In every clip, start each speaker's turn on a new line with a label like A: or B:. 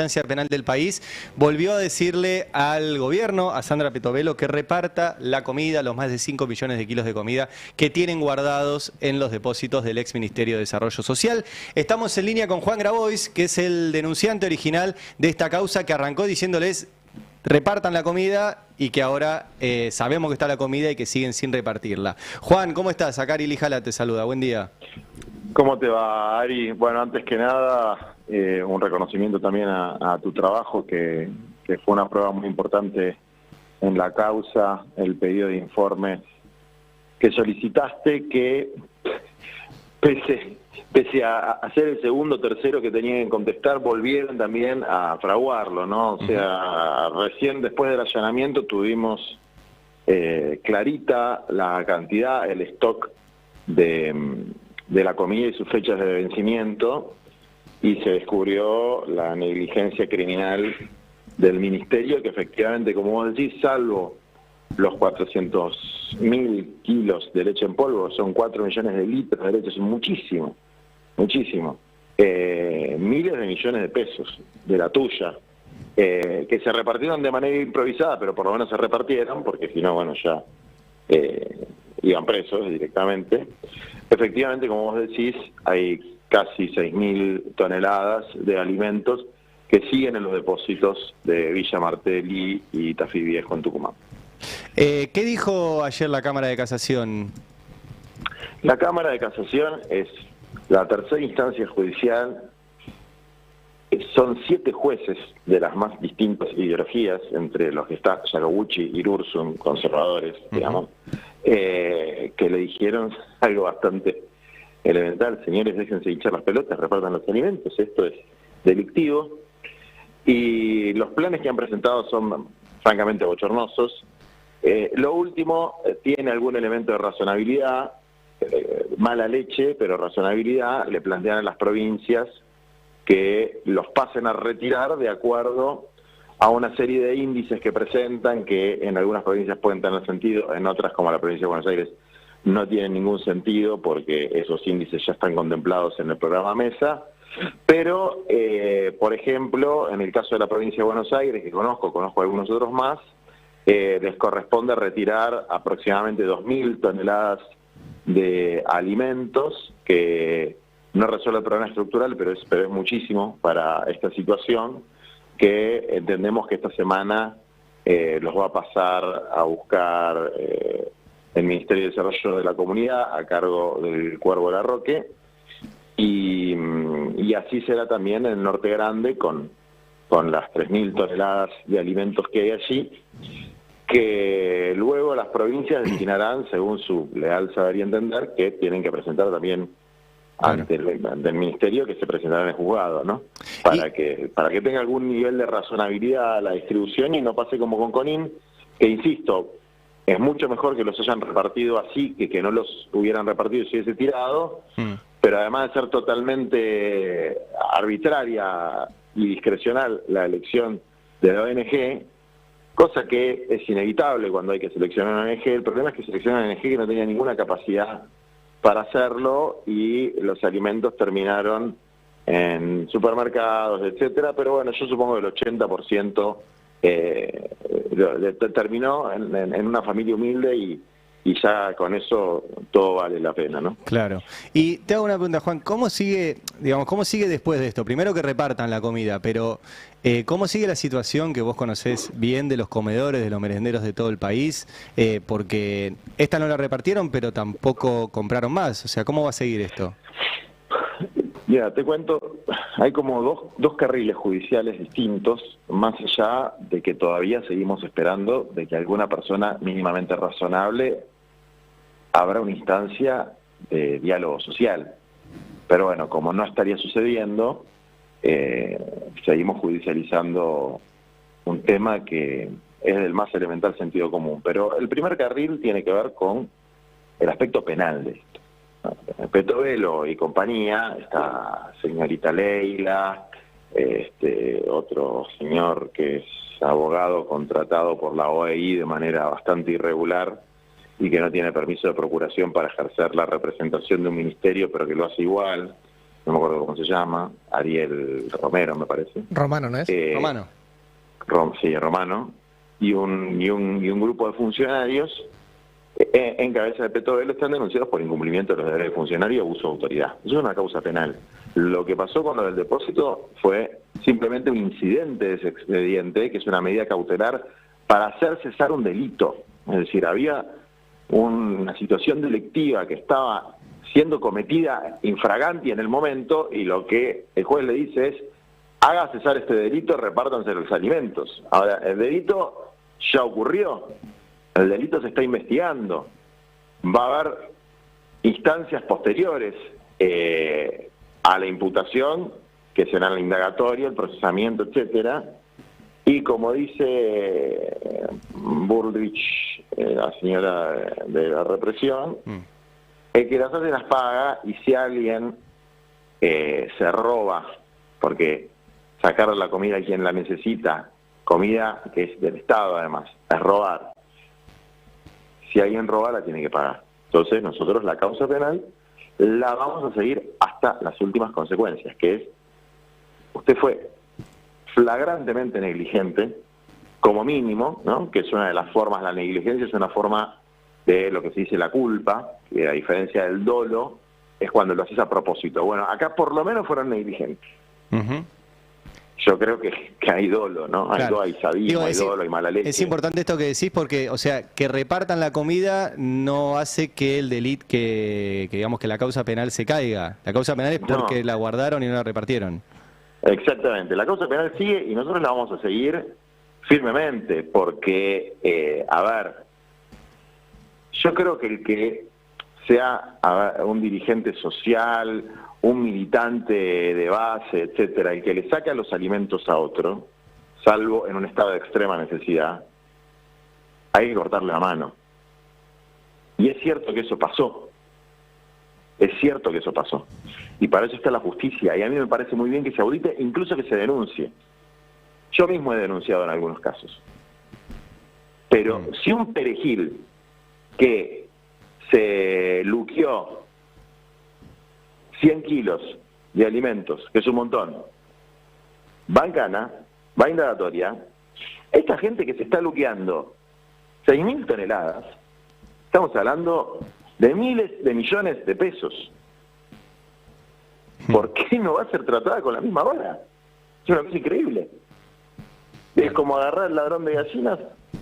A: instancia penal del país, volvió a decirle al gobierno, a Sandra Petovelo, que reparta la comida, los más de 5 millones de kilos de comida que tienen guardados en los depósitos del ex Ministerio de Desarrollo Social. Estamos en línea con Juan Grabois, que es el denunciante original de esta causa, que arrancó diciéndoles repartan la comida y que ahora sabemos que está la comida y que siguen sin repartirla. Juan, ¿cómo estás? Acá Ari Lijala te saluda, buen día.
B: ¿Cómo te va, Ari? Bueno, antes que nada, un reconocimiento también a tu trabajo, que fue una prueba muy importante en la causa, el pedido de informes que solicitaste, que pese a hacer el segundo o tercero que tenían que contestar, volvieron también a fraguarlo, ¿no? O sea, recién después del allanamiento tuvimos clarita la cantidad, el stock de la comida y sus fechas de vencimiento, y se descubrió la negligencia criminal del ministerio, que efectivamente, como vos decís, salvo los 400.000 kilos de leche en polvo, son 4 millones de litros de leche, es muchísimo, muchísimo. Miles de millones de pesos de la tuya, que se repartieron de manera improvisada, pero por lo menos se repartieron, porque si no, bueno, ya iban presos directamente. Efectivamente, como vos decís, hay casi 6.000 toneladas de alimentos que siguen en los depósitos de Villa Martelli y Tafí Viejo en Tucumán.
A: ¿Qué dijo ayer la Cámara de Casación?
B: La Cámara de Casación es la tercera instancia judicial. Son 7 jueces de las más distintas ideologías, entre los que está Yagowuchi y Irurzun, conservadores, digamos, que le dijeron algo bastante elemental: señores, déjense hinchar las pelotas, repartan los alimentos, esto es delictivo. Y los planes que han presentado son francamente bochornosos. Lo último tiene algún elemento de razonabilidad, mala leche, pero razonabilidad. Le plantean a las provincias que los pasen a retirar de acuerdo a una serie de índices que presentan, que en algunas provincias pueden tener sentido, en otras, como la provincia de Buenos Aires, no tienen ningún sentido, porque esos índices ya están contemplados en el programa Mesa. Pero, por ejemplo, en el caso de la provincia de Buenos Aires, que conozco algunos otros más, les corresponde retirar aproximadamente 2.000 toneladas de alimentos, que no resuelve el problema estructural, pero es muchísimo para esta situación, que entendemos que esta semana los va a pasar a buscar el Ministerio de Desarrollo de la Comunidad, a cargo del Cuervo Larroque, y así será también en el Norte Grande, con las 3.000 toneladas de alimentos que hay allí, que luego las provincias destinarán, según su leal saber y entender, que tienen que presentar también ante el Ministerio, que se presentará en el juzgado, ¿no? Para que tenga algún nivel de razonabilidad la distribución y no pase como con Conin, que, insisto, es mucho mejor que los hayan repartido así que no los hubieran repartido si hubiese tirado, pero además de ser totalmente arbitraria y discrecional la elección de la ONG, cosa que es inevitable cuando hay que seleccionar una ONG. El problema es que seleccionan una ONG que no tenía ninguna capacidad para hacerlo, y los alimentos terminaron en supermercados, etcétera. Pero bueno, yo supongo que el 80% terminó en una familia humilde, y ya con eso todo vale la pena, ¿no?
A: Claro. Y te hago una pregunta, Juan, ¿cómo sigue después de esto? Primero que repartan la comida, pero ¿cómo sigue la situación que vos conocés bien de los comedores, de los merenderos de todo el país? Porque esta no la repartieron, pero tampoco compraron más. O sea, ¿cómo va a seguir esto?
B: Mira, te cuento, hay como dos carriles judiciales distintos, más allá de que todavía seguimos esperando de que alguna persona mínimamente razonable abra una instancia de diálogo social. Pero bueno, como no estaría sucediendo, seguimos judicializando un tema que es del más elemental sentido común. Pero el primer carril tiene que ver con el aspecto penal de esto. Petovelo y compañía, esta señorita Leila, otro señor que es abogado contratado por la OEI de manera bastante irregular y que no tiene permiso de procuración para ejercer la representación de un ministerio, pero que lo hace igual. no me acuerdo cómo se llama, Ariel Romero me parece.
C: Romano, ¿no es?
A: Romano.
B: Sí, Romano, y un grupo de funcionarios en cabeza de Petovelo están denunciados por incumplimiento de los deberes de funcionario y abuso de autoridad. Eso es una causa penal. Lo que pasó con lo del depósito fue simplemente un incidente de ese expediente, que es una medida cautelar para hacer cesar un delito. Es decir, había una situación delictiva que estaba siendo cometida infraganti en el momento, y lo que el juez le dice es: haga cesar este delito, repártanse los alimentos. Ahora, el delito ya ocurrió, el delito se está investigando, va a haber instancias posteriores a la imputación, que serán el indagatorio, el procesamiento, etcétera, y como dice Bullrich, la señora de la represión, el que las hace las paga, y si alguien se roba, porque sacar la comida a quien la necesita, comida que es del Estado además, es robar. Si alguien roba, la tiene que pagar. Entonces nosotros la causa penal la vamos a seguir hasta las últimas consecuencias, que es: usted fue flagrantemente negligente, como mínimo, ¿no? Que es una de las formas, la negligencia es una forma de lo que se dice la culpa, que a diferencia del dolo, es cuando lo haces a propósito. Bueno, acá por lo menos fueron negligentes. Yo creo que hay dolo, ¿no?
A: Claro.
B: Hay sadismo, hay dolo, hay mala leche.
A: Es importante esto que decís porque, o sea, que repartan la comida no hace que el delito, que digamos que la causa penal se caiga. La causa penal es porque la guardaron y no la repartieron.
B: Exactamente. La causa penal sigue y nosotros la vamos a seguir firmemente porque, a ver, yo creo que el que sea un dirigente social, un militante de base, etcétera, el que le saca los alimentos a otro, salvo en un estado de extrema necesidad, hay que cortarle la mano. Y es cierto que eso pasó. Es cierto que eso pasó. Y para eso está la justicia. Y a mí me parece muy bien que se audite, incluso que se denuncie. Yo mismo he denunciado en algunos casos. Pero si un perejil que se luqueó 100 kilos de alimentos, que es un montón, va en cana, va a indagatoria, esta gente que se está luqueando 6.000 toneladas, estamos hablando de miles de millones de pesos. ¿Por qué no va a ser tratada con la misma vara? Es una cosa increíble. Es como agarrar al ladrón de gallinas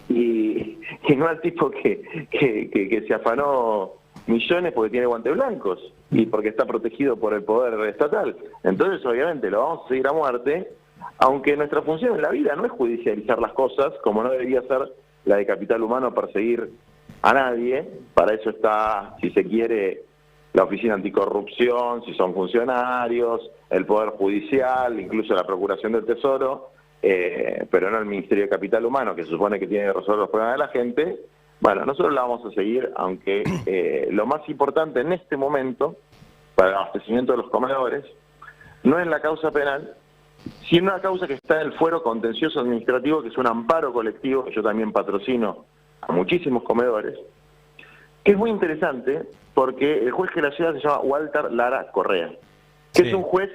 B: y no al tipo que se afanó millones porque tiene guantes blancos y porque está protegido por el poder estatal. Entonces, obviamente, lo vamos a seguir a muerte, aunque nuestra función en la vida no es judicializar las cosas, como no debería ser la de Capital Humano perseguir a nadie. Para eso está, si se quiere, la Oficina Anticorrupción, si son funcionarios, el Poder Judicial, incluso la Procuración del Tesoro, pero no el Ministerio de Capital Humano, que se supone que tiene que resolver los problemas de la gente. Bueno, nosotros la vamos a seguir, aunque lo más importante en este momento para el abastecimiento de los comedores no es la causa penal, sino una causa que está en el fuero contencioso administrativo, que es un amparo colectivo, que yo también patrocino a muchísimos comedores, que es muy interesante porque el juez que la lleva se llama Walter Lara Correa, que es un juez,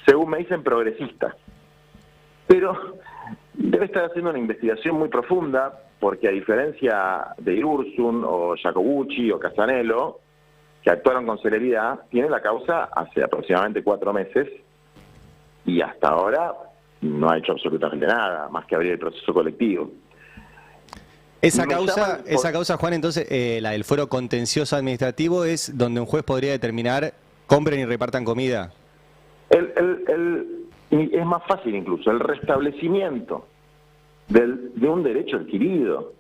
B: según me dicen, progresista, pero debe estar haciendo una investigación muy profunda, porque a diferencia de Irursun o Jacobucci o Casanello, que actuaron con celeridad, tiene la causa hace aproximadamente 4 meses y hasta ahora no ha hecho absolutamente nada, más que abrir el proceso colectivo.
A: Esa causa, Juan, entonces, la del fuero contencioso administrativo, es donde un juez podría determinar: compren y repartan comida.
B: Es más fácil incluso, el restablecimiento de un derecho adquirido,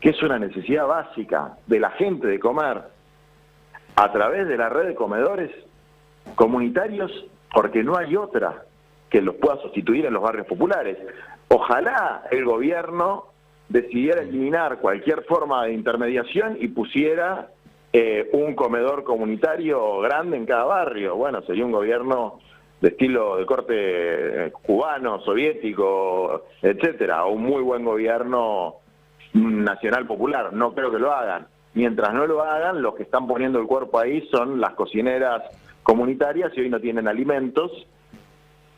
B: que es una necesidad básica de la gente de comer, a través de la red de comedores comunitarios, porque no hay otra que los pueda sustituir en los barrios populares. Ojalá el gobierno decidiera eliminar cualquier forma de intermediación y pusiera un comedor comunitario grande en cada barrio. Bueno, sería un gobierno de estilo de corte cubano, soviético, etcétera, o un muy buen gobierno nacional popular. No creo que lo hagan. Mientras no lo hagan, los que están poniendo el cuerpo ahí son las cocineras comunitarias y hoy no tienen alimentos,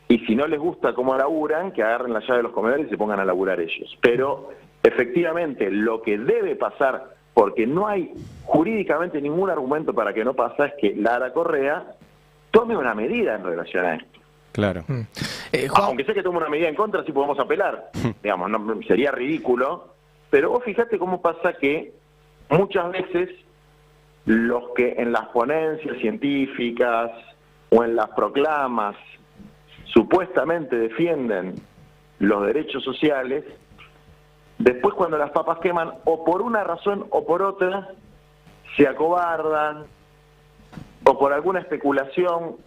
B: y si no les gusta cómo laburan, que agarren la llave de los comedores y se pongan a laburar ellos. Pero efectivamente lo que debe pasar, porque no hay jurídicamente ningún argumento para que no pasa, es que Lara Correa tome una medida en relación a esto.
A: Claro.
B: Aunque sé que tome una medida en contra, sí podemos apelar. Digamos, no, sería ridículo. Pero vos fijate cómo pasa que muchas veces los que en las ponencias científicas o en las proclamas supuestamente defienden los derechos sociales, después cuando las papas queman, o por una razón o por otra, se acobardan, o por alguna especulación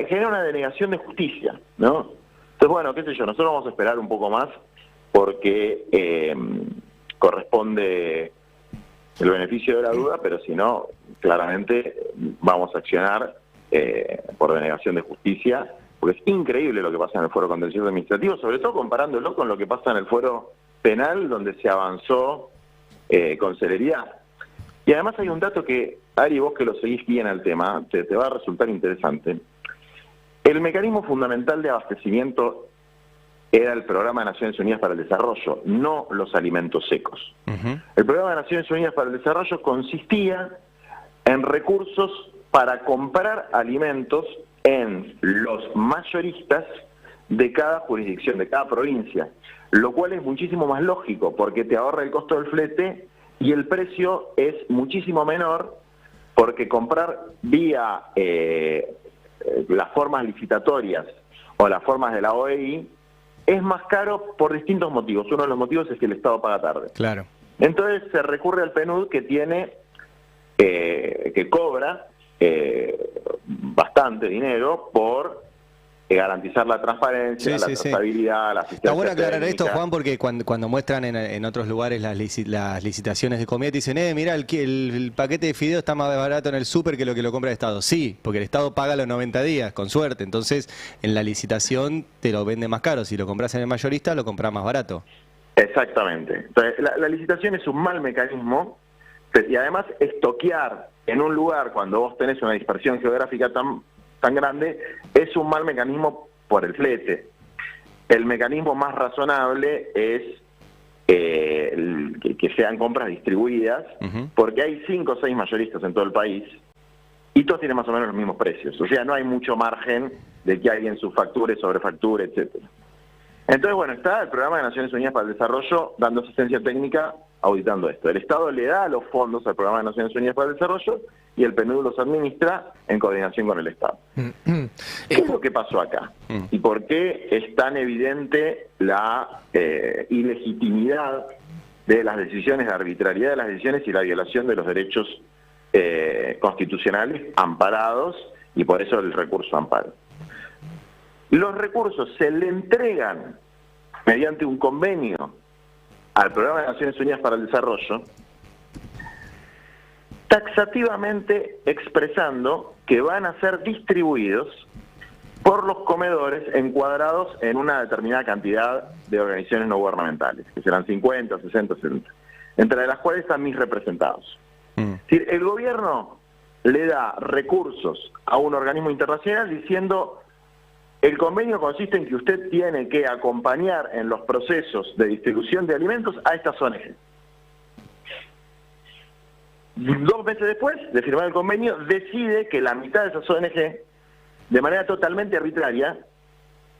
B: genera una denegación de justicia, ¿no? Entonces, bueno, qué sé yo, nosotros vamos a esperar un poco más porque corresponde el beneficio de la duda, pero si no, claramente vamos a accionar por denegación de justicia, porque es increíble lo que pasa en el fuero contencioso administrativo, sobre todo comparándolo con lo que pasa en el fuero penal, donde se avanzó con celeridad. Y además hay un dato que, Ari, vos que lo seguís bien al tema, te va a resultar interesante. El mecanismo fundamental de abastecimiento era el Programa de Naciones Unidas para el Desarrollo, no los alimentos secos. El Programa de Naciones Unidas para el Desarrollo consistía en recursos para comprar alimentos en los mayoristas de cada jurisdicción, de cada provincia, lo cual es muchísimo más lógico porque te ahorra el costo del flete y el precio es muchísimo menor porque comprar vía las formas licitatorias o las formas de la OEI es más caro por distintos motivos. Uno de los motivos es que el Estado paga tarde.
A: Claro.
B: Entonces se recurre al PNUD que tiene, que cobra bastante dinero por garantizar la transparencia, la trazabilidad, la asistencia.
A: Está bueno aclarar
B: técnica.
A: esto, Juan, porque cuando muestran en otros lugares las licitaciones de comida, te dicen, mira, el paquete de fideo está más barato en el súper que lo compra el Estado. Sí, porque el Estado paga los 90 días, con suerte. Entonces, en la licitación te lo vende más caro. Si lo compras en el mayorista, lo compras más barato.
B: Exactamente. Entonces, la licitación es un mal mecanismo y además estoquear en un lugar cuando vos tenés una dispersión geográfica tan grande, es un mal mecanismo por el flete. El mecanismo más razonable es que sean compras distribuidas, porque hay 5 o 6 mayoristas en todo el país y todos tienen más o menos los mismos precios. O sea, no hay mucho margen de que alguien subfacture, sobrefacture, etcétera. Entonces, bueno, está el Programa de Naciones Unidas para el Desarrollo dando asistencia técnica auditando esto. El Estado le da los fondos al Programa de Naciones Unidas para el Desarrollo y el PNUD los administra en coordinación con el Estado. ¿Qué es lo que pasó acá? ¿Y por qué es tan evidente la ilegitimidad de las decisiones, la arbitrariedad de las decisiones y la violación de los derechos constitucionales amparados y por eso el recurso amparo? Los recursos se le entregan mediante un convenio al Programa de Naciones Unidas para el Desarrollo, taxativamente expresando que van a ser distribuidos por los comedores encuadrados en una determinada cantidad de organizaciones no gubernamentales, que serán 50, 60, 70, entre las cuales están mis representados. Es decir, el gobierno le da recursos a un organismo internacional diciendo: el convenio consiste en que usted tiene que acompañar en los procesos de distribución de alimentos a estas ONG. 2 meses después de firmar el convenio, decide que la mitad de esas ONG, de manera totalmente arbitraria,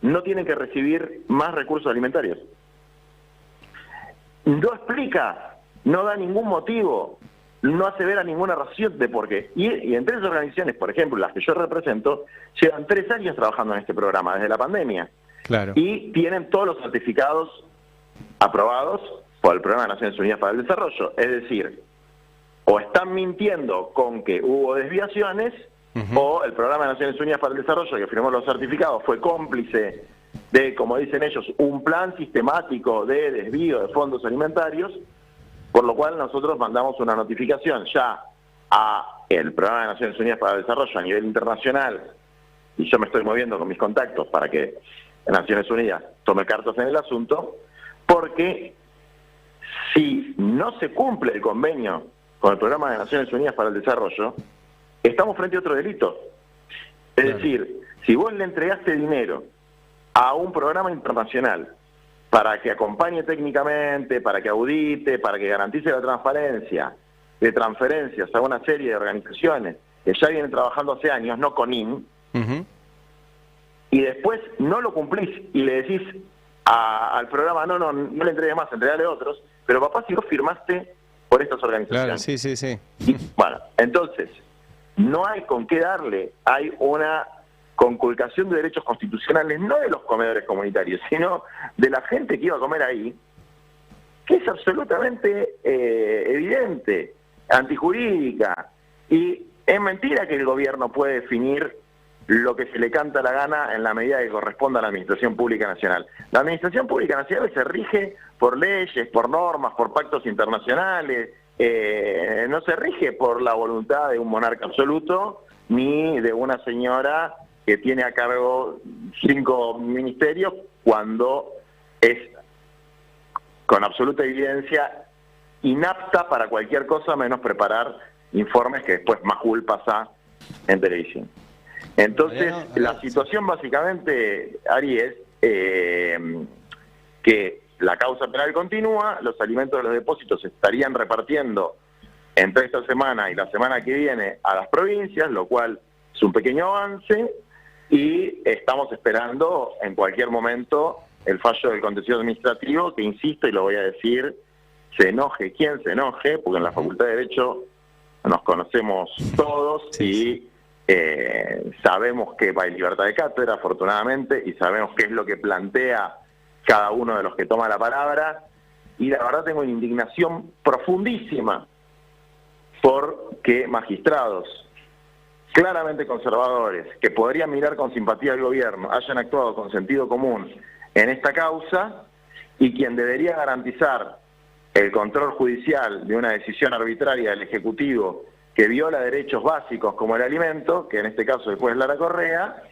B: no tienen que recibir más recursos alimentarios. No explica, no da ningún motivo, no hace ver a ninguna razón de por qué. Y entre esas organizaciones, por ejemplo, las que yo represento, llevan 3 años trabajando en este programa, desde la pandemia.
A: Claro.
B: Y tienen todos los certificados aprobados por el Programa de Naciones Unidas para el Desarrollo. Es decir, o están mintiendo con que hubo desviaciones, o el Programa de Naciones Unidas para el Desarrollo, que firmó los certificados, fue cómplice de, como dicen ellos, un plan sistemático de desvío de fondos alimentarios, por lo cual nosotros mandamos una notificación ya a el Programa de Naciones Unidas para el Desarrollo a nivel internacional, y yo me estoy moviendo con mis contactos para que Naciones Unidas tome cartas en el asunto, porque si no se cumple el convenio con el Programa de Naciones Unidas para el Desarrollo, estamos frente a otro delito. Es decir, si vos le entregaste dinero a un programa internacional para que acompañe técnicamente, para que audite, para que garantice la transparencia de transferencias a una serie de organizaciones que ya vienen trabajando hace años, no con IN, y después no lo cumplís y le decís al programa, no le entregues más, entregale a otros, pero papá, si vos firmaste por estas organizaciones.
A: Claro, sí.
B: Y, bueno, entonces, no hay con qué darle, hay una conculcación de derechos constitucionales, no de los comedores comunitarios, sino de la gente que iba a comer ahí, que es absolutamente evidente, antijurídica, y es mentira que el gobierno puede definir lo que se le canta la gana en la medida que corresponda a la Administración Pública Nacional. La Administración Pública Nacional se rige por leyes, por normas, por pactos internacionales, no se rige por la voluntad de un monarca absoluto, ni de una señora que tiene a cargo 5 ministerios, cuando es, con absoluta evidencia, inapta para cualquier cosa menos preparar informes que después Majul pasa en televisión. Entonces, la situación básicamente, Ari, es que la causa penal continúa, los alimentos de los depósitos se estarían repartiendo entre esta semana y la semana que viene a las provincias, lo cual es un pequeño avance, y estamos esperando en cualquier momento el fallo del contencioso administrativo, que insisto, y lo voy a decir, se enoje quien se enoje, porque en la Facultad de Derecho nos conocemos todos y sabemos que hay libertad de cátedra, afortunadamente, y sabemos qué es lo que plantea cada uno de los que toma la palabra, y la verdad tengo una indignación profundísima porque magistrados claramente conservadores, que podrían mirar con simpatía al gobierno, hayan actuado con sentido común en esta causa, y quien debería garantizar el control judicial de una decisión arbitraria del Ejecutivo que viola derechos básicos como el alimento, que en este caso después es Lara Correa,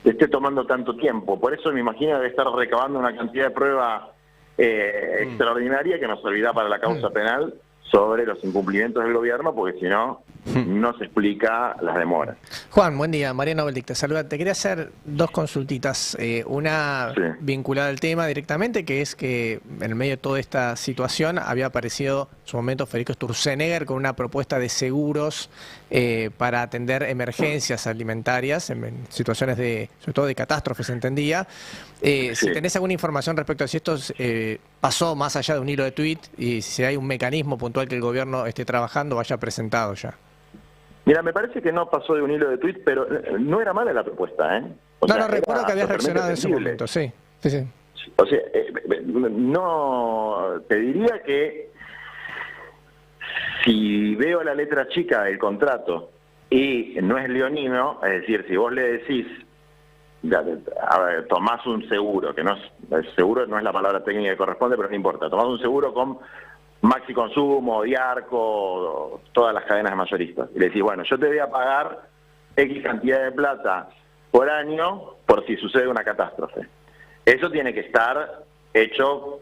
B: esté tomando tanto tiempo. Por eso me imagino debe estar recabando una cantidad de prueba extraordinaria que nos servirá para la causa penal sobre los incumplimientos del gobierno, porque si no, no se explica las demoras.
C: Juan, buen día. Mariano Beldic te saluda. Te quería hacer 2 consultitas. Una vinculada al tema directamente, que es que en medio de toda esta situación había aparecido en su momento Federico Sturzenegger con una propuesta de seguros para atender emergencias alimentarias en situaciones de, sobre todo de catástrofes, entendía. Si tenés alguna información respecto a si esto pasó más allá de un hilo de tuit y si hay un mecanismo puntual que el gobierno esté trabajando o haya presentado ya.
B: Mira, me parece que no pasó de un hilo de tuit, pero no era mala la propuesta, ¿eh?
C: No, recuerdo que habías reaccionado en ese momento, sí.
B: O sea, no, te diría que si veo la letra chica del contrato y no es leonino, es decir, si vos le decís, a ver, tomás un seguro, que no es seguro, no es la palabra técnica que corresponde, pero no importa, tomás un seguro con Maxi Consumo, Diarco, todas las cadenas de mayoristas, y le decís, bueno, yo te voy a pagar X cantidad de plata por año por si sucede una catástrofe. Eso tiene que estar hecho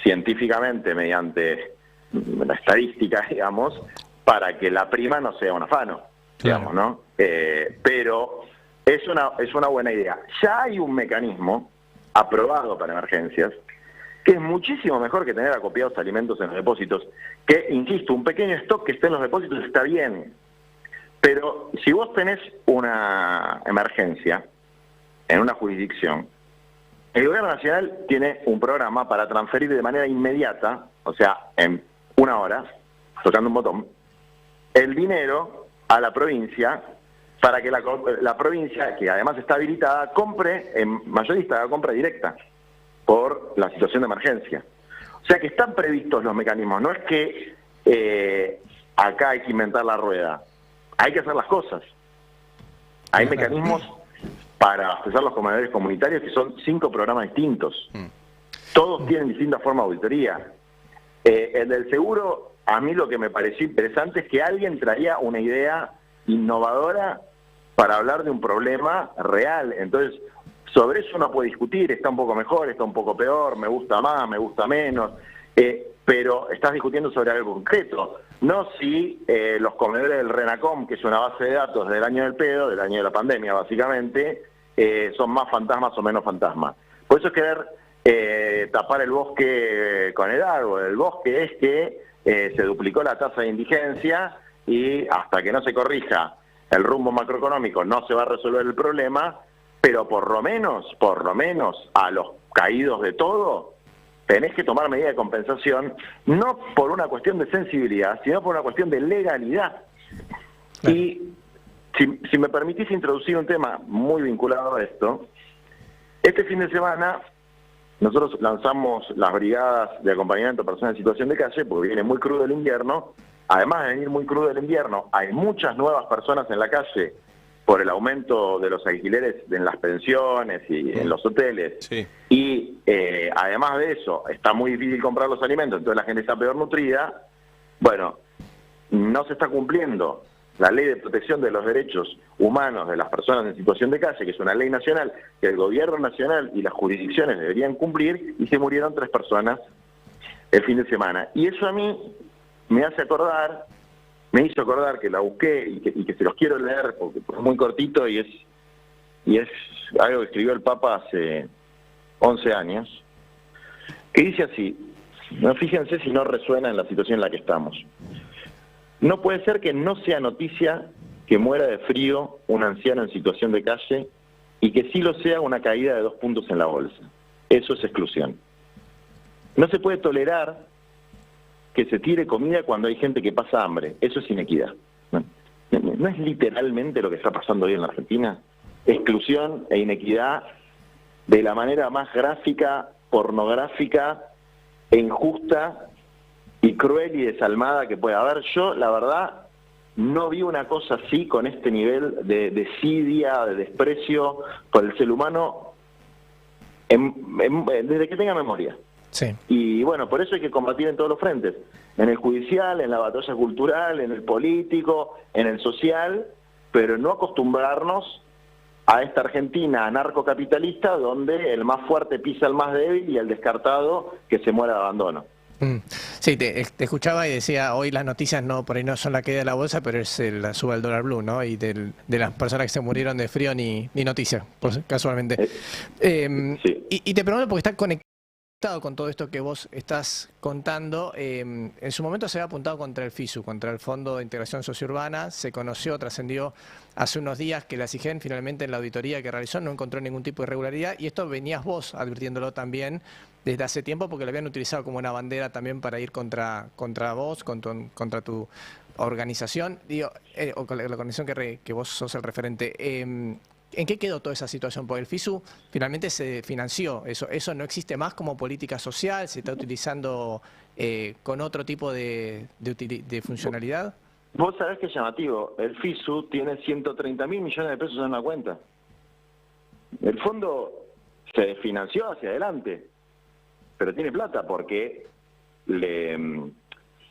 B: científicamente mediante la estadística, digamos, para que la prima no sea un afano, digamos, ¿no? Pero es una buena idea. Ya hay un mecanismo aprobado para emergencias que es muchísimo mejor que tener acopiados alimentos en los depósitos, que, insisto, un pequeño stock que esté en los depósitos está bien, pero si vos tenés una emergencia en una jurisdicción, el gobierno nacional tiene un programa para transferir de manera inmediata, o sea, en 1 hora, tocando un botón, el dinero a la provincia para que la provincia, que además está habilitada, compre en mayorista, compra directa por la situación de emergencia. O sea que están previstos los mecanismos, no es que acá hay que inventar la rueda, hay que hacer las cosas. Hay mecanismos para abastecer los comedores comunitarios, que son 5 programas distintos. Todos tienen distintas formas de auditoría. El del seguro, a mí lo que me pareció interesante es que alguien traía una idea innovadora para hablar de un problema real. Entonces, sobre eso uno puede discutir, está un poco mejor, está un poco peor, me gusta más, me gusta menos. pero estás discutiendo sobre algo concreto, no si los comedores del RENACOM, que es una base de datos del año del pedo, del año de la pandemia básicamente, son más fantasmas o menos fantasmas. Por eso es querer tapar el bosque con el árbol. El bosque es que se duplicó la tasa de indigencia y hasta que no se corrija el rumbo macroeconómico no se va a resolver el problema, pero por lo menos a los caídos de todo tenés que tomar medidas de compensación, no por una cuestión de sensibilidad, sino por una cuestión de legalidad. Claro. Y si me permitís introducir un tema muy vinculado a esto, este fin de semana nosotros lanzamos las brigadas de acompañamiento a personas en situación de calle, porque viene muy crudo el invierno. Además de venir muy crudo el invierno, hay muchas nuevas personas en la calle por el aumento de los alquileres en las pensiones y en los hoteles. Sí. Y además de eso, está muy difícil comprar los alimentos, entonces la gente está peor nutrida. Bueno, no se está cumpliendo la ley de protección de los derechos humanos de las personas en situación de calle, que es una ley nacional que el gobierno nacional y las jurisdicciones deberían cumplir, y se murieron 3 personas el fin de semana. Y eso a mí me hizo acordar que la busqué y que se los quiero leer porque es muy cortito y es algo que escribió el Papa hace 11 años, que dice así, no, fíjense si no resuena en la situación en la que estamos. No puede ser que no sea noticia que muera de frío un anciano en situación de calle y que sí lo sea una caída de 2 puntos en la bolsa. Eso es exclusión. No se puede tolerar que se tire comida cuando hay gente que pasa hambre. Eso es inequidad. ¿No es literalmente lo que está pasando hoy en la Argentina? Exclusión e inequidad de la manera más gráfica, pornográfica e injusta y cruel y desalmada que pueda haber. Yo, la verdad, no vi una cosa así con este nivel de desidia, de desprecio por el ser humano desde que tenga memoria. Sí. Y bueno, por eso hay que combatir en todos los frentes, en el judicial, en la batalla cultural, en el político, en el social, pero no acostumbrarnos a esta Argentina anarcocapitalista donde el más fuerte pisa al más débil y el descartado que se muera de abandono.
C: Sí, te escuchaba y decía, hoy las noticias no por ahí no son la caída de la bolsa, pero es la suba del dólar blue, ¿no? Y de las personas que se murieron de frío ni noticia, casualmente. Sí. Y te pregunto porque está conectado con todo esto que vos estás contando. En su momento se había apuntado contra el FISU, contra el Fondo de Integración Sociourbana. Se conoció, trascendió hace unos días que la SIGEN finalmente en la auditoría que realizó no encontró ningún tipo de irregularidad, y esto venías vos advirtiéndolo también desde hace tiempo porque lo habían utilizado como una bandera también para ir contra vos, contra tu organización, o con la organización que vos sos el referente. ¿En qué quedó toda esa situación? Porque el FISU finalmente se financió, eso no existe más como política social, se está utilizando con otro tipo de funcionalidad.
B: Vos sabés que es llamativo, el FISU tiene 130.000 millones de pesos en la cuenta. El fondo se financió hacia adelante, pero tiene plata porque el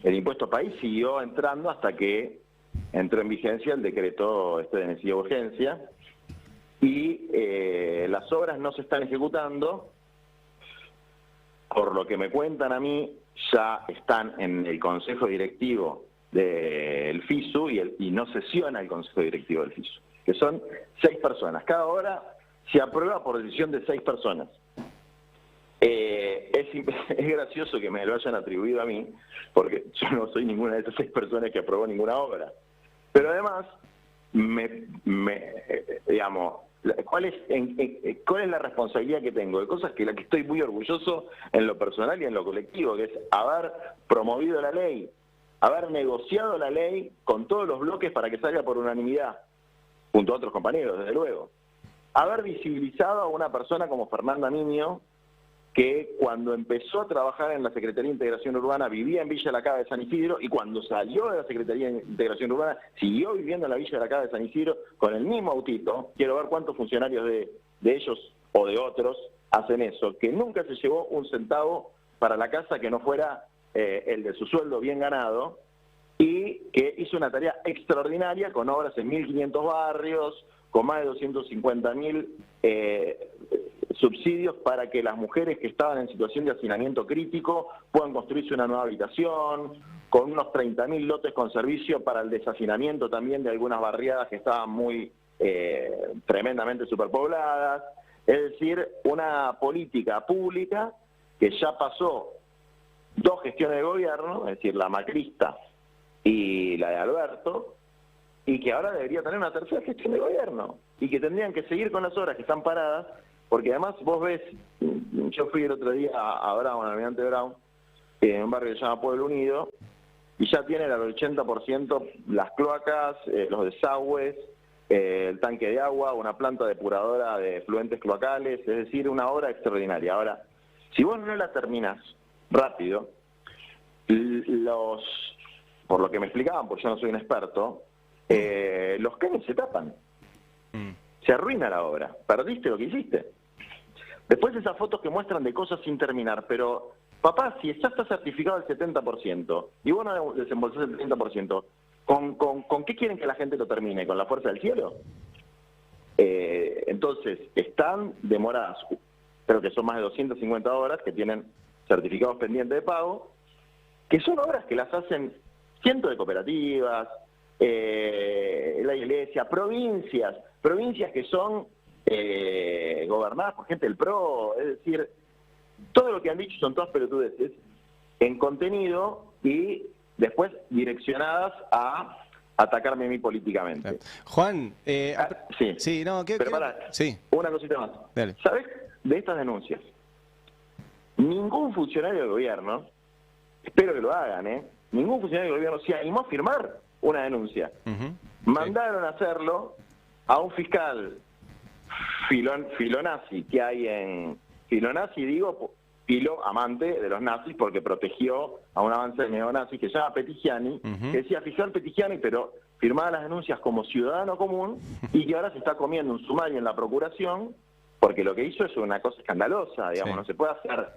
B: impuesto país siguió entrando hasta que entró en vigencia el decreto de necesidad de urgencia. Y las obras no se están ejecutando, por lo que me cuentan a mí, ya están en el consejo directivo del FISU y no sesiona el consejo directivo del FISU, que son 6 personas. Cada obra se aprueba por decisión de 6 personas. Es gracioso que me lo hayan atribuido a mí, porque yo no soy ninguna de esas 6 personas que aprobó ninguna obra. Pero además, digamos, ¿cuál es la responsabilidad que tengo? De cosas que la que estoy muy orgulloso en lo personal y en lo colectivo, que es haber promovido la ley, haber negociado la ley con todos los bloques para que salga por unanimidad, junto a otros compañeros, desde luego. Haber visibilizado a una persona como Fernanda Niño, que cuando empezó a trabajar en la Secretaría de Integración Urbana vivía en Villa de la Cava de San Isidro, y cuando salió de la Secretaría de Integración Urbana siguió viviendo en la Villa de la Cava de San Isidro con el mismo autito. Quiero ver cuántos funcionarios de ellos o de otros hacen eso, que nunca se llevó un centavo para la casa que no fuera el de su sueldo bien ganado, y que hizo una tarea extraordinaria con obras en 1.500 barrios, con más de 250.000 subsidios para que las mujeres que estaban en situación de hacinamiento crítico puedan construirse una nueva habitación, con unos 30.000 lotes con servicio para el deshacinamiento también de algunas barriadas que estaban muy tremendamente superpobladas. Es decir, una política pública que ya pasó 2 gestiones de gobierno, es decir, la macrista y la de Alberto, y que ahora debería tener una tercera gestión de gobierno, y que tendrían que seguir con las obras que están paradas, porque además vos ves, yo fui el otro día a Brown, al Almirante Brown, en un barrio que se llama Pueblo Unido, y ya tienen al 80% las cloacas, los desagües, el tanque de agua, una planta depuradora de efluentes cloacales, es decir, una obra extraordinaria. Ahora, si vos no la terminás rápido, por lo que me explicaban, porque yo no soy un experto, los caños se tapan, se arruina la obra, perdiste lo que hiciste. Después esas fotos que muestran de cosas sin terminar, pero papá, si ya está certificado el 70% y vos no desembolsás el 30%, ¿con qué quieren que la gente lo termine? ¿Con la fuerza del cielo? Entonces, están demoradas, creo que son más de 250 obras que tienen certificados pendientes de pago, que son obras que las hacen cientos de cooperativas, la iglesia, provincias que son gobernadas por gente del PRO, es decir, todo lo que han dicho son todas pelotudeces en contenido y después direccionadas a atacarme a mí políticamente.
A: Juan,
B: sí,
A: no,
B: pero pará,
A: sí.
B: Una cosita más.
A: Dale.
B: ¿Sabés de estas denuncias? Ningún funcionario del gobierno, espero que lo hagan, ningún funcionario del gobierno se animó a firmar una denuncia. Mandaron a hacerlo a un fiscal filonazi que hay en... Filonazi, digo, filo amante de los nazis porque protegió a un avance de neonazis que se llama Petigiani, que decía fiscal Petigiani, pero firmaba las denuncias como ciudadano común y que ahora se está comiendo un sumario en la procuración porque lo que hizo es una cosa escandalosa, digamos, no se puede hacer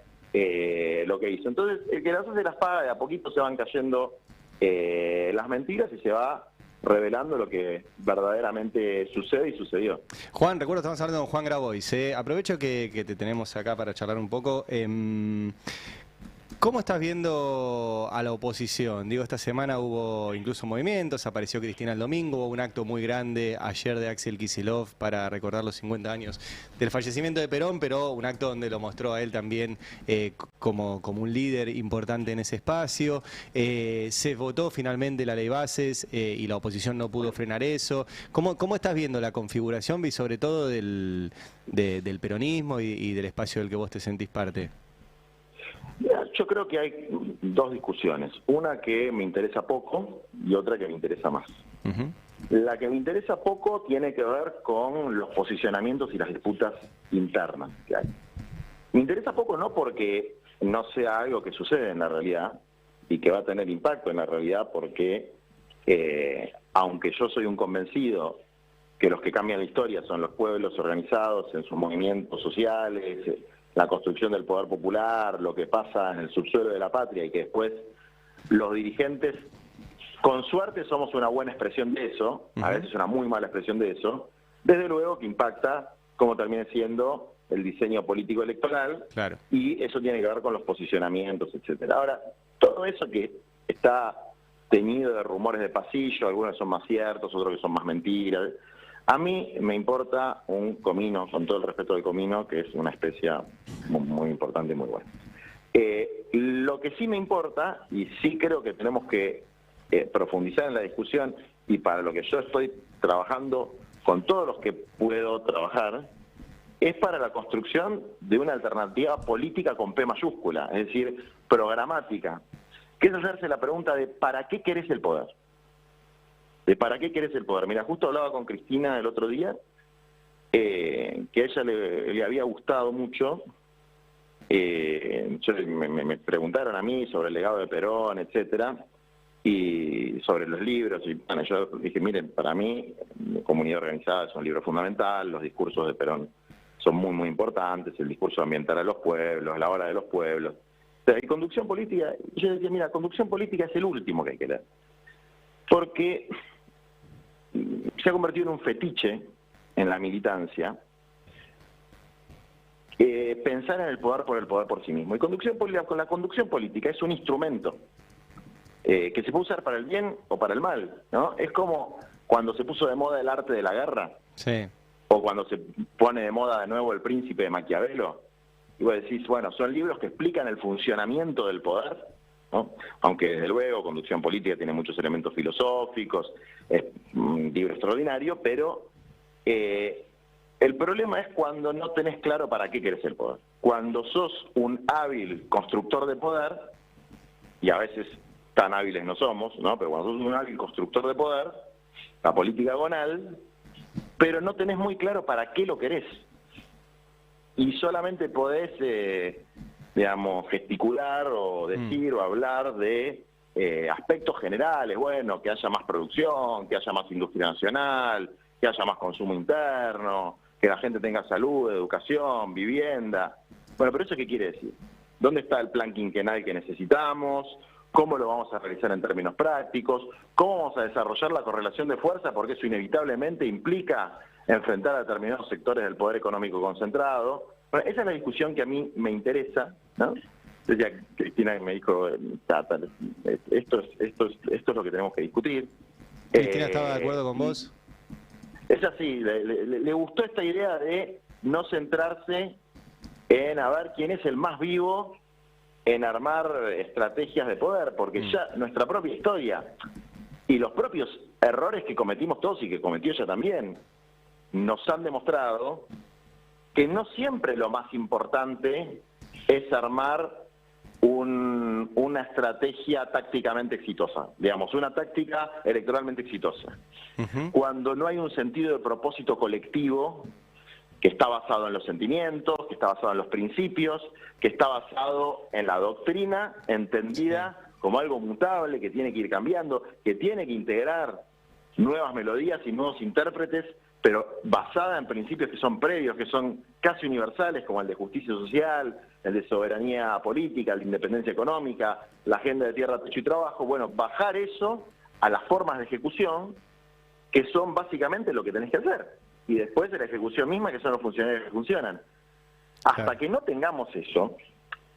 B: lo que hizo. Entonces, el que las hace las paga, de a poquito se van cayendo las mentiras y se va revelando lo que verdaderamente sucede y sucedió.
A: Juan, recuerdo, estamos hablando con Juan Grabois. Aprovecho que te tenemos acá para charlar un poco. ¿Cómo estás viendo a la oposición? Digo, esta semana hubo incluso movimientos, apareció Cristina el domingo, hubo un acto muy grande ayer de Axel Kicillof para recordar los 50 años del fallecimiento de Perón, pero un acto donde lo mostró a él también como un líder importante en ese espacio. Se votó finalmente la ley bases y la oposición no pudo frenar eso. ¿Cómo estás viendo la configuración y sobre todo del peronismo y del espacio del que vos te sentís parte?
B: Yo creo que hay 2 discusiones, una que me interesa poco y otra que me interesa más. La que me interesa poco tiene que ver con los posicionamientos y las disputas internas que hay. Me interesa poco no porque no sea algo que sucede en la realidad y que va a tener impacto en la realidad, porque aunque yo soy un convencido que los que cambian la historia son los pueblos organizados en sus movimientos sociales, la construcción del poder popular, lo que pasa en el subsuelo de la patria, y que después los dirigentes, con suerte, somos una buena expresión de eso, a veces una muy mala expresión de eso, desde luego que impacta cómo termine siendo el diseño político electoral,
A: claro.
B: Y eso tiene que ver con los posicionamientos, etcétera. Ahora, todo eso que está teñido de rumores de pasillo, algunos son más ciertos, otros que son más mentiras. A mí me importa un comino, con todo el respeto del comino, que es una especie muy importante y muy buena. Lo que sí me importa, y sí creo que tenemos que profundizar en la discusión, y para lo que yo estoy trabajando con todos los que puedo trabajar, es para la construcción de una alternativa política con P mayúscula, es decir, programática, que es hacerse la pregunta de ¿para qué querés el poder? ¿De para qué querés el poder? Mira, justo hablaba con Cristina el otro día, que a ella le había gustado mucho. Me preguntaron a mí sobre el legado de Perón, etcétera, y sobre los libros. Y bueno, yo dije, miren, para mí, Comunidad Organizada es un libro fundamental, los discursos de Perón son muy importantes, el discurso ambiental a los pueblos, la hora de los pueblos. O sea, y conducción política, yo decía, mira, conducción política es el último que hay que leer. Porque se ha convertido en un fetiche en la militancia pensar en el poder por sí mismo. Y con la conducción política es un instrumento que se puede usar para el bien o para el mal, ¿no? Es como cuando se puso de moda el arte de la guerra,
A: Sí.
B: o cuando se pone de moda de nuevo El Príncipe de Maquiavelo, y vos decís, bueno, son libros que explican el funcionamiento del poder, ¿no? Aunque desde luego Conducción Política tiene muchos elementos filosóficos, es un libro extraordinario, pero el problema es cuando no tenés claro para qué querés el poder. Cuando sos un hábil constructor de poder, y a veces tan hábiles no somos, ¿no? Pero cuando sos un hábil constructor de poder, la política gonal, pero no tenés muy claro para qué lo querés. Y solamente podés, digamos, gesticular o decir o hablar de aspectos generales, bueno, que haya más producción, que haya más industria nacional, que haya más consumo interno, que la gente tenga salud, educación, vivienda. Bueno, pero ¿eso qué quiere decir? ¿Dónde está el plan quinquenal que necesitamos? ¿Cómo lo vamos a realizar en términos prácticos? ¿Cómo vamos a desarrollar la correlación de fuerza? Porque eso inevitablemente implica enfrentar a determinados sectores del poder económico concentrado. Bueno, esa es la discusión que a mí me interesa, ¿no? Decía Cristina, me dijo, esto es lo que tenemos que discutir.
A: ¿Cristina estaba de acuerdo con vos?
B: Es así, le gustó esta idea de no centrarse en a ver quién es el más vivo en armar estrategias de poder, porque ya nuestra propia historia y los propios errores que cometimos todos y que cometió ella también, nos han demostrado que no siempre lo más importante es armar una estrategia tácticamente exitosa, digamos, una táctica electoralmente exitosa. Cuando no hay un sentido de propósito colectivo que está basado en los sentimientos, que está basado en los principios, que está basado en la doctrina entendida como algo mutable, que tiene que ir cambiando, que tiene que integrar nuevas melodías y nuevos intérpretes, pero basada en principios que son previos, que son casi universales, como el de justicia social, el de soberanía política, el de independencia económica, la agenda de tierra, techo y trabajo. Bueno, bajar eso a las formas de ejecución, que son básicamente lo que tenés que hacer. Y después de la ejecución misma, que son los funcionarios que funcionan. Hasta que no tengamos eso,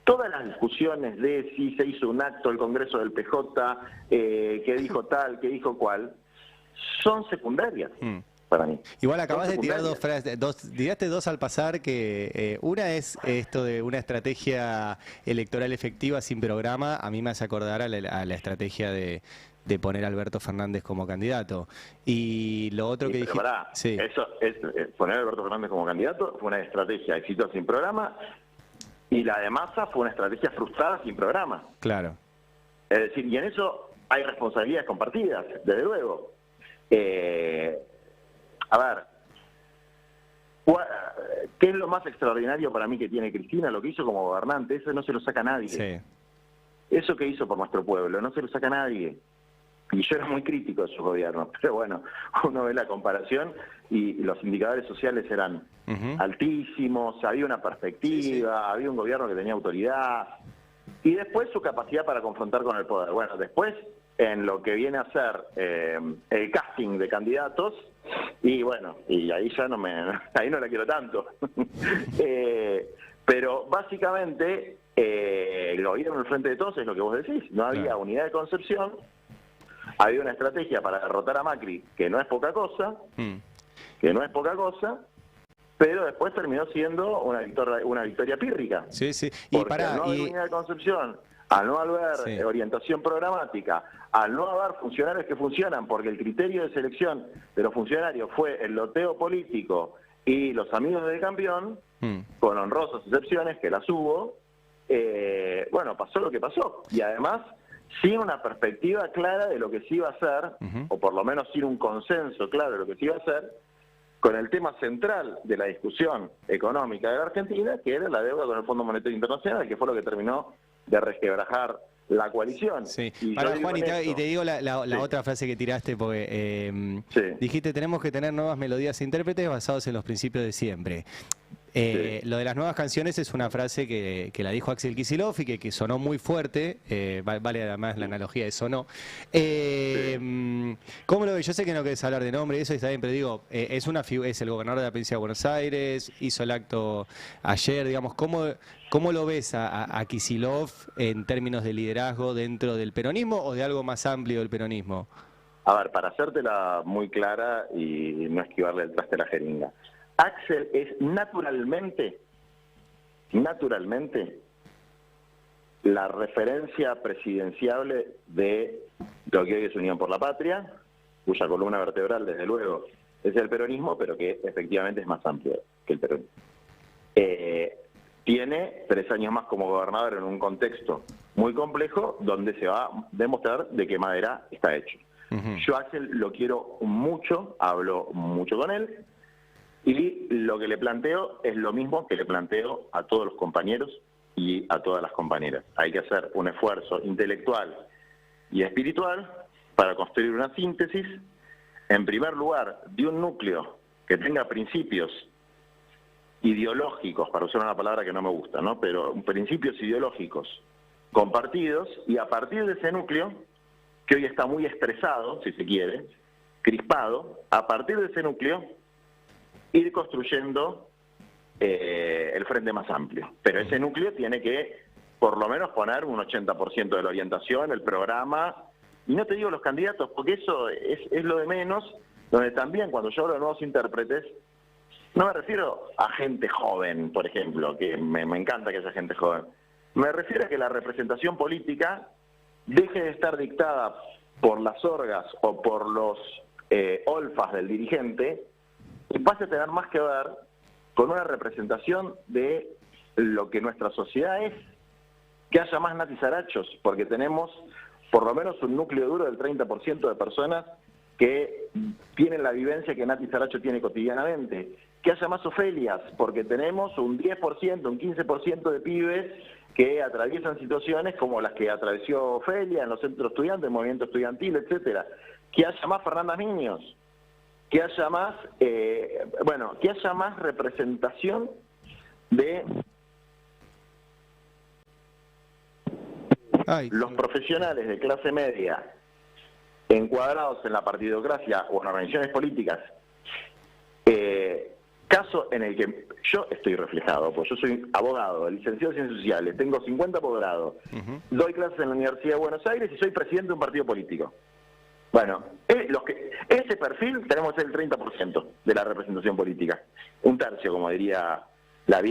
B: todas las discusiones de si se hizo un acto del Congreso del PJ, que dijo tal, que dijo cual, son secundarias para mí.
A: Igual acabas de tirar dos frases, tiraste dos al pasar, que una es esto de una estrategia electoral efectiva sin programa. A mí me hace acordar a la estrategia de poner a Alberto Fernández como candidato. Y lo otro que dije...
B: Sí. Eso es, poner a Alberto Fernández como candidato fue una estrategia exitosa sin programa, y la de Massa fue una estrategia frustrada sin programa.
A: Claro.
B: Es decir, y en eso hay responsabilidades compartidas, desde luego. A ver, ¿qué es lo más extraordinario para mí que tiene Cristina? Lo que hizo como gobernante, eso no se lo saca nadie.
A: Sí.
B: Eso que hizo por nuestro pueblo, no se lo saca nadie. Y yo era muy crítico de su gobierno, pero bueno, uno ve la comparación y los indicadores sociales eran altísimos, había una perspectiva, había un gobierno que tenía autoridad, y después su capacidad para confrontar con el poder. Bueno, después en lo que viene a ser el casting de candidatos, y bueno, y ahí ya ahí no la quiero tanto. Pero básicamente el gobierno del Frente de Todos es lo que vos decís, no había unidad de concepción. Había una estrategia para derrotar a Macri, que no es poca cosa, pero después terminó siendo una victoria pírrica.
A: Sí, sí.
B: Porque al no haber unidad de concepción, al no haber orientación programática, al no haber funcionarios que funcionan, porque el criterio de selección de los funcionarios fue el loteo político y los amigos del campeón, con honrosas excepciones, que las hubo, bueno, pasó lo que pasó. Y además, sin una perspectiva clara de lo que se iba a hacer, o por lo menos sin un consenso claro de lo que se iba a hacer, con el tema central de la discusión económica de la Argentina, que era la deuda con el Fondo Monetario Internacional, que fue lo que terminó de resquebrajar la coalición.
A: Sí. Para Juan, y te digo la otra frase que tiraste, porque dijiste, tenemos que tener nuevas melodías e intérpretes basados en los principios de siempre. Lo de las nuevas canciones es una frase que la dijo Axel Kicillof y que sonó muy fuerte, vale además la analogía de sonó. ¿Cómo lo ves? Yo sé que no querés hablar de nombre y eso está bien, pero digo, es el gobernador de la provincia de Buenos Aires, hizo el acto ayer, digamos, ¿cómo lo ves a Kicillof en términos de liderazgo dentro del peronismo o de algo más amplio del peronismo?
B: A ver, para hacértela muy clara y no esquivarle el traste a la jeringa, Axel es naturalmente la referencia presidenciable de lo que hoy es Unión por la Patria, cuya columna vertebral, desde luego, es el peronismo, pero que efectivamente es más amplio que el peronismo. Tiene 3 años más como gobernador en un contexto muy complejo donde se va a demostrar de qué madera está hecho. Yo a Axel lo quiero mucho, hablo mucho con él, y lo que le planteo es lo mismo que le planteo a todos los compañeros y a todas las compañeras. Hay que hacer un esfuerzo intelectual y espiritual para construir una síntesis, en primer lugar, de un núcleo que tenga principios ideológicos, para usar una palabra que no me gusta, ¿no? Pero principios ideológicos compartidos, y a partir de ese núcleo, que hoy está muy estresado, si se quiere, crispado, a partir de ese núcleo, ir construyendo el frente más amplio. Pero ese núcleo tiene que, por lo menos, poner un 80% de la orientación, el programa, y no te digo los candidatos, porque eso es lo de menos, donde también, cuando yo hablo de nuevos intérpretes, no me refiero a gente joven, por ejemplo, que me encanta que haya gente joven. Me refiero a que la representación política deje de estar dictada por las orgas o por los olfas del dirigente y pase a tener más que ver con una representación de lo que nuestra sociedad es, que haya más natizarachos, porque tenemos por lo menos un núcleo duro del 30% de personas que tienen la vivencia que Nati Saracho tiene cotidianamente, que haya más Ofelias, porque tenemos un 10%, un 15% de pibes que atraviesan situaciones como las que atravesó Ofelia en los centros estudiantes, el movimiento estudiantil, etcétera. Que haya más Fernandas Niños, que haya más, que haya más representación de los profesionales de clase media encuadrados en la partidocracia o en organizaciones políticas, caso en el que yo estoy reflejado, pues yo soy abogado, licenciado en Ciencias Sociales, tengo 50 posgrados, doy clases en la Universidad de Buenos Aires y soy presidente de un partido político. Bueno, ese perfil tenemos el 30% de la representación política, un tercio, como diría el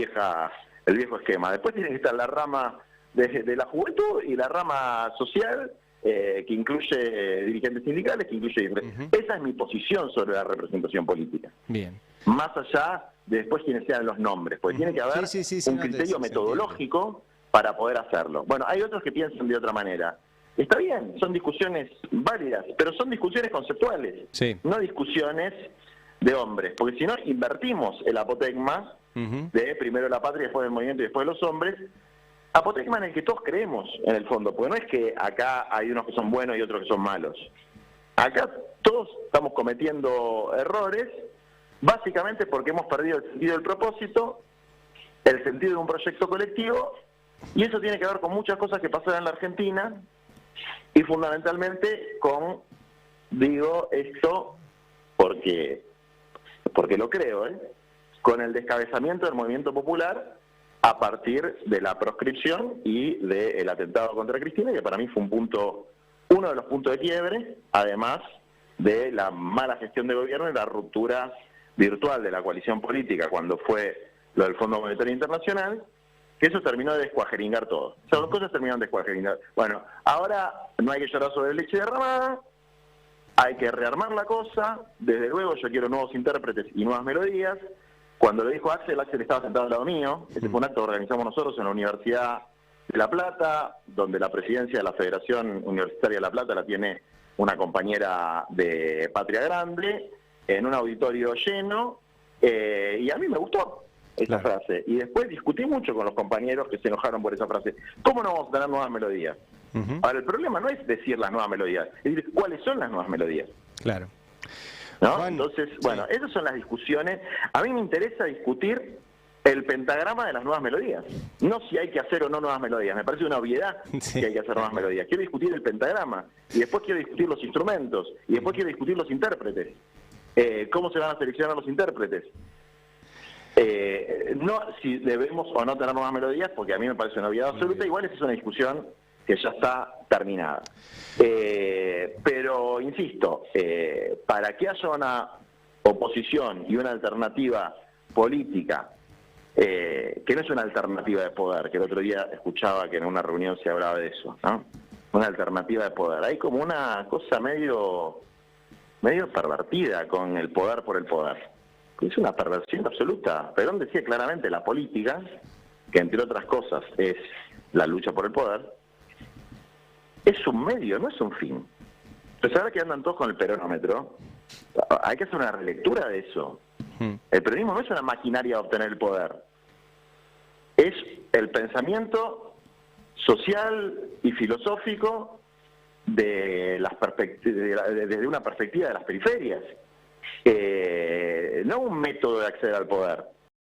B: viejo esquema. Después tiene que estar la rama de la juventud y la rama social, que incluye dirigentes sindicales, que incluye... Esa es mi posición sobre la representación política. Bien. Más allá de después quienes sean los nombres, porque tiene que haber un criterio metodológico para poder hacerlo. Bueno, hay otros que piensan de otra manera. Está bien, son discusiones válidas, pero son discusiones conceptuales, no discusiones de hombres, porque si no invertimos el apotegma de primero la patria, después el movimiento y después los hombres, apotegma en el que todos creemos en el fondo, porque no es que acá hay unos que son buenos y otros que son malos. Acá todos estamos cometiendo errores, básicamente porque hemos perdido el sentido del propósito, el sentido de un proyecto colectivo, y eso tiene que ver con muchas cosas que pasaron en la Argentina, y fundamentalmente con, digo esto porque lo creo, con el descabezamiento del movimiento popular a partir de la proscripción y del atentado contra Cristina, que para mí fue uno de los puntos de quiebre, además de la mala gestión de gobierno y la ruptura virtual de la coalición política cuando fue lo del Fondo Monetario Internacional, que eso terminó de descuajeringar todo. Esas dos cosas terminaron de descuajeringar. Bueno, ahora no hay que llorar sobre leche derramada, hay que rearmar la cosa. Desde luego yo quiero nuevos intérpretes y nuevas melodías. Cuando lo dijo Axel estaba sentado al lado mío. Ese fue un acto que organizamos nosotros en la Universidad de La Plata, donde la presidencia de la Federación Universitaria de La Plata la tiene una compañera de Patria Grande, en un auditorio lleno, y a mí me gustó esa frase. Y después discutí mucho con los compañeros que se enojaron por esa frase. ¿Cómo no vamos a tener nuevas melodías? Ahora, el problema no es decir las nuevas melodías, es decir, ¿cuáles son las nuevas melodías?
A: Claro.
B: ¿No? Entonces, bueno, esas son las discusiones. A mí me interesa discutir el pentagrama de las nuevas melodías. No si hay que hacer o no nuevas melodías. Me parece una obviedad que hay que hacer nuevas melodías. Quiero discutir el pentagrama, y después quiero discutir los instrumentos, y después quiero discutir los intérpretes. ¿Cómo se van a seleccionar los intérpretes? No si debemos o no tener nuevas melodías, porque a mí me parece una obviedad absoluta. Igual esa es una discusión que ya está terminada. Pero, insisto, para que haya una oposición y una alternativa política, que no es una alternativa de poder, que el otro día escuchaba que en una reunión se hablaba de eso, ¿no? Una alternativa de poder. Hay como una cosa medio pervertida con el poder por el poder. Es una perversión absoluta. Perón decía claramente, la política, que entre otras cosas es la lucha por el poder, es un medio, no es un fin. Entonces ahora que andan todos con el peronómetro, hay que hacer una relectura de eso. El peronismo no es una maquinaria de obtener el poder. Es el pensamiento social y filosófico de desde una perspectiva de las periferias. No un método de acceder al poder.